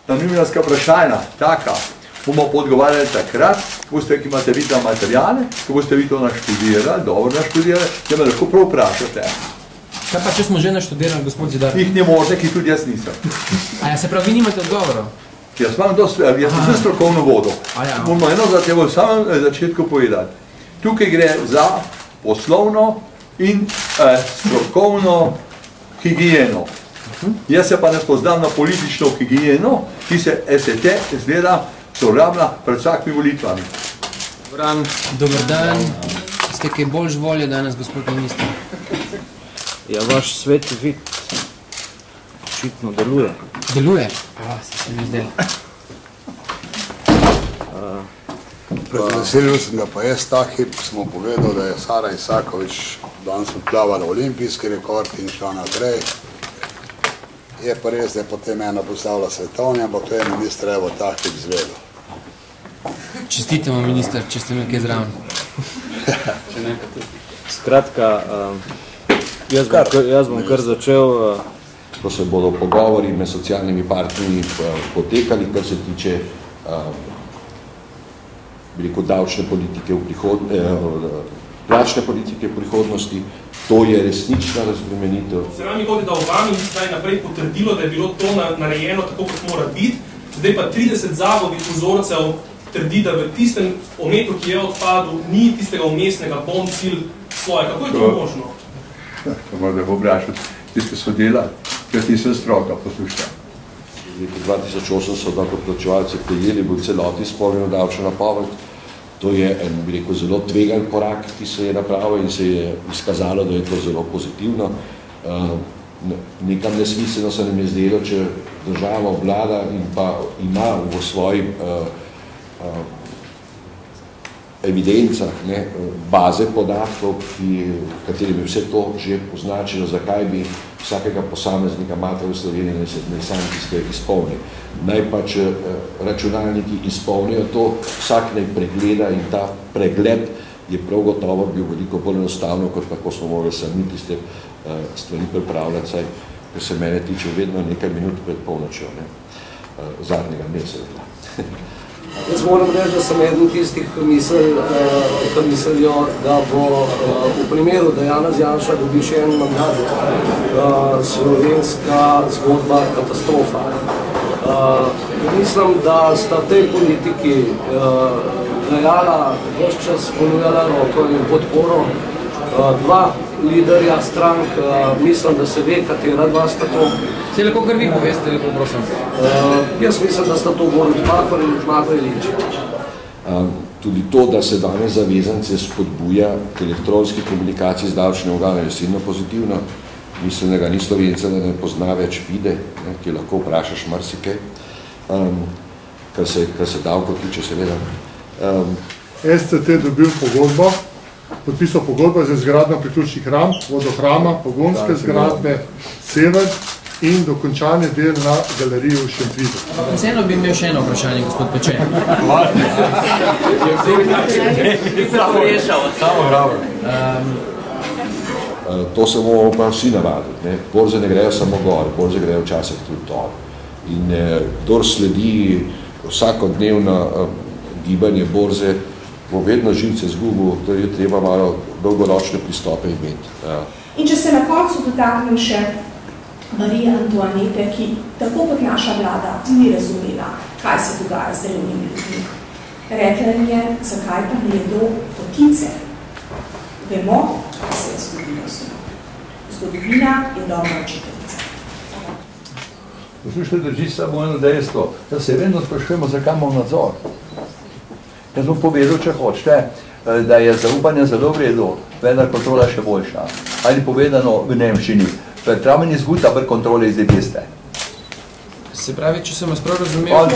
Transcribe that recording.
novinarska vprašanja, taka, bomo podgovarjali takrat, ko boste, ki imate vi ta materijale, ko boste vi to naštudirali, dobro naštudirali, da me lahko prav vprašate. Kaj pa, če smo že naštudirali, gospod Zidar? Jih ne morete, ki tudi jaz nisem. A ja, se pravi, vi nimate odgovorov? Jaz imam dosti, jaz sem vse strokovno vodil. Moramo eno za tebe v samem začetku povedati. Tukaj gre za poslovno in strokovno higieno. Jaz se pa ne spoznam na politično higieno, ki se SET izgleda sorablja pred vsakimi volitvami. Dobar dan. Ste kaj bolj volje danes, gospod minister? Ja, vaš sveti vid očitno deluje. Deluje? Se mi zdel. Preveselil sem ga pa jaz ta hip, smo povedal, da je Sara Isakovič danes odplavala olimpijski rekord in šla naprej. Je pa res, da je potem ena postavila svetovni, ampak to je minister evo ta hip zvedel. Čestitamo, minister, če ste imeli kaj zraven. Skratka, jaz bom kar začel. Ko se bodo pogovori med socialnimi partnerji potekali, kar se tiče davčne politike plačne politike v prihodnosti, to je resnična razbremenitev. Se vam nikoli, da Obami zdaj naprej potrdilo, da je bilo to narejeno tako, kot mora biti, zdaj pa 30 zavodih vzorcev trdi, da v tistem ometu, ki je odpadel, ni tistega umestnega cilj sloja. Kako je to možno? To morate vprašati. Tiste so delali, ker nisem stroka, poslušajte. V letu 2008 so davkoplačevalci prejeli v celoti izpolnjeno davčno napoved. To je en, bi rekel, zelo tvegan korak, ki se je napravil in se je izkazalo, da je to zelo pozitivno. Nekam nesmiselno se nam je zdelo, če država vlada in pa ima v svojih evidencah baze podatkov, kateri bi vse to že označilo, zakaj bi vsakega posameznika mater v Sloveniji ne sam tiste izpolni. Naj pa, če računalniki izpolnijo to, vsak naj pregleda in ta pregled je prav gotovo bil veliko bolj enostavno, kot kako smo morali sami tiste stvari pripravljati, saj, ker se mene tiče vedno nekaj minut pred polnočjo, zadnjega meseca. Jaz moram reči, da sem eden tistih, ki mislijo, da bo v primeru, da Janez Janša dobi še en mandat, slovenska zgodba katastrofa. Mislim, da sta tej politiki dajala ves čas ponujala roko in podporo dva liderja strank, mislim, da se ve, katera dva sta to. Se lahko kar vi poveste, lepo prosim. Jaz mislim, da sta to Borut Pahor in Zmago Jelinčič. Tudi to, da se danes zavezance spodbuja k elektronski komunikaciji z davčnim organom, je silno pozitivno. Mislim, da ga ni Slovenca, da ne pozna več vide, ki lahko vprašaš marsikaj, kar se davko tiče, seveda. SCT dobil pogodbo, podpisal pogodbo za izgradnjo priključnih ram, vodohrama, pogonske zgradbe, sever in dokončanje del na galeriji v Šentvidu. Vseeno bi imel še eno vprašanje, gospod Peče. To se bomo pa vsi navadili. Borze ne grejo samo gor, borze grejo včasih tudi dol. In kdor sledi vsakodnevno gibanje borze, bo vedno živce zgubil, to je treba malo dolgoročne pristope imeti. In če se na koncu dotaknem še Marije Antoanete, ki tako kot naša vlada ni razumela, kaj se dogaja z revnimi ljudmi. Rekla je, zakaj pa ne jedo potice. Vemo, kaj se je zgodilo s tem. Zgodovina je dobra učiteljica. Poslušajte, drži samo eno dejstvo, da se vedno sprašujemo, zakaj imamo nadzor. Jaz bom povedal, če hočete, da je zaupanje zelo v redu, vendar kontrola še boljša. Ali povedano v nemščini, traven is gut, aber kontrole is die beste. Se pravi, če sem vas prav razumel,